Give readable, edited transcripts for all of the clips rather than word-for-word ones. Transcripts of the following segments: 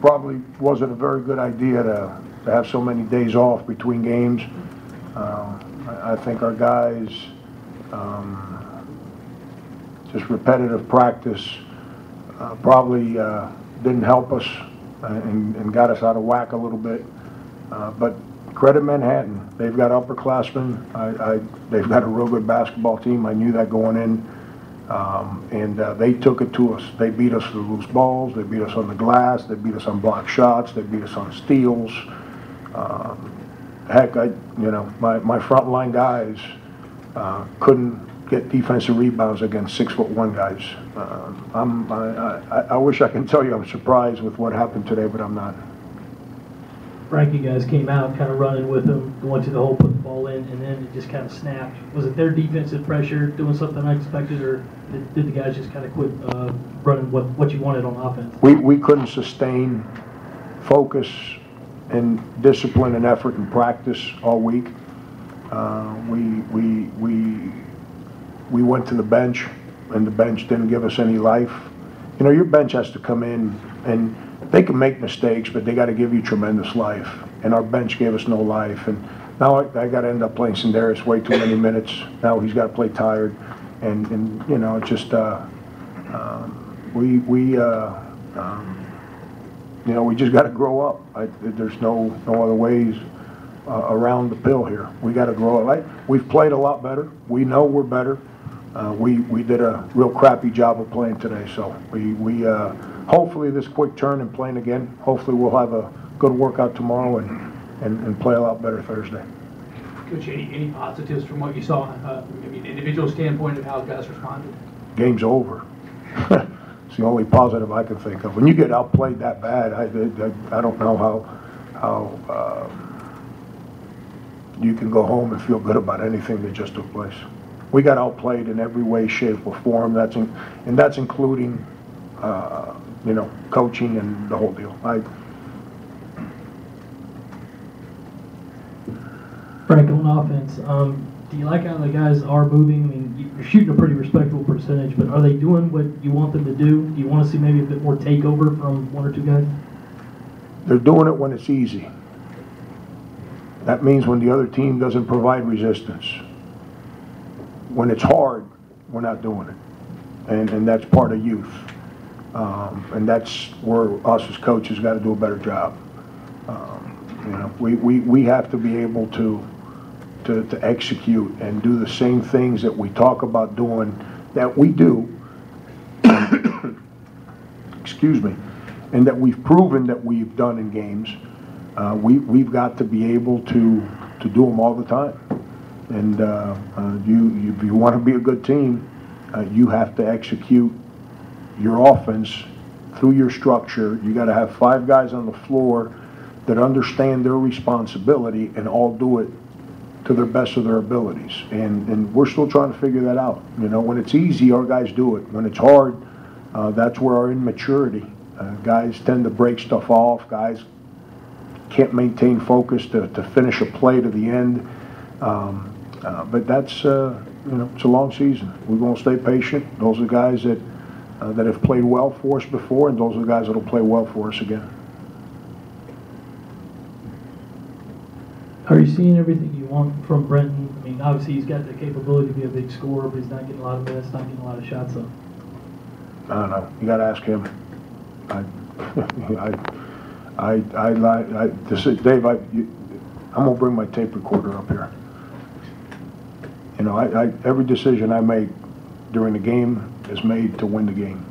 probably wasn't a very good idea to have so many days off between games. I think our guys, just repetitive practice probably didn't help us and got us out of whack a little bit. But credit Manhattan. They've got upperclassmen. They've got a real good basketball team. I knew that going in. And they took it to us. They beat us for loose balls. They beat us on the glass. They beat us on block shots. They beat us on steals. Heck, my frontline guys couldn't get defensive rebounds against 6'1" guys. I wish I can tell you I'm surprised with what happened today, but I'm not. Frank, you guys came out kind of running with them, going to the hole, put the ball in, and then it just kind of snapped. Was it their defensive pressure doing something unexpected, or did the guys just kind of quit running what you wanted on offense? We couldn't sustain focus and discipline and effort and practice all week. We went to the bench, and the bench didn't give us any life. You know, your bench has to come in, and they can make mistakes, but they got to give you tremendous life. And our bench gave us no life. And now I got to end up playing Sindarius way too many minutes. Now he's got to play tired, and you know, it's just you know, we just got to grow up. There's no other ways around the pill here. We got to grow up. We've played a lot better. We know we're better. We did a real crappy job of playing today. So we hopefully this quick turn and playing again. Hopefully we'll have a good workout tomorrow and play a lot better Thursday. Coach, any positives from what you saw? I mean, individual standpoint of how guys responded. Game's over. It's the only positive I can think of. When you get outplayed that bad, I don't know how you can go home and feel good about anything that just took place. We got outplayed in every way, shape, or form. That's including you know, coaching and the whole deal. Frank, on offense, do you like how the guys are moving? I mean, you're shooting a pretty respectable percentage, but are they doing what you want them to do? Do you want to see maybe a bit more takeover from one or two guys? They're doing it when it's easy. That means when the other team doesn't provide resistance. When it's hard, we're not doing it. And that's part of youth. And that's where us as coaches got to do a better job. You know, we have to be able to execute and do the same things that we talk about doing that we do, excuse me, and that we've proven that we've done in games. We've got to be able to do them all the time. And if you want to be a good team, you have to execute your offense through your structure. You got to have 5 guys on the floor that understand their responsibility and all do it to their best of their abilities. And we're still trying to figure that out. You know, when it's easy, our guys do it. When it's hard, that's where our immaturity. Guys tend to break stuff off. Guys can't maintain focus to finish a play to the end. But that's, you know, it's a long season. We're going to stay patient. Those are guys that have played well for us before, and those are the guys that will play well for us again. Are you seeing everything you want from Brenton? I mean, obviously he's got the capability to be a big scorer, but he's not getting a lot of minutes, not getting a lot of shots up. I don't know. You got to ask him. Dave, I'm gonna bring my tape recorder up here. You know, every decision I make during the game is made to win the game,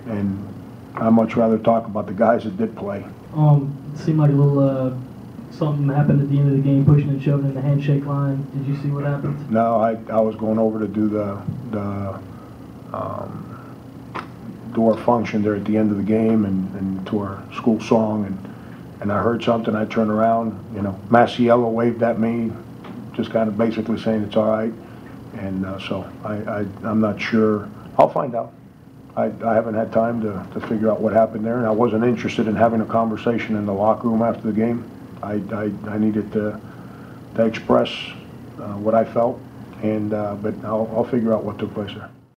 and I'd much rather talk about the guys that did play. It seemed like a little something happened at the end of the game, pushing and shoving in the handshake line. Did you see what happened? No, I was going over to do our function there at the end of the game and to our school song, and I heard something. I turned around, you know, Masiello waved at me, just kind of basically saying it's all right, and so I'm not sure. I'll find out. I haven't had time to figure out what happened there, and I wasn't interested in having a conversation in the locker room after the game. I needed to express what I felt, and but I'll figure out what took place there.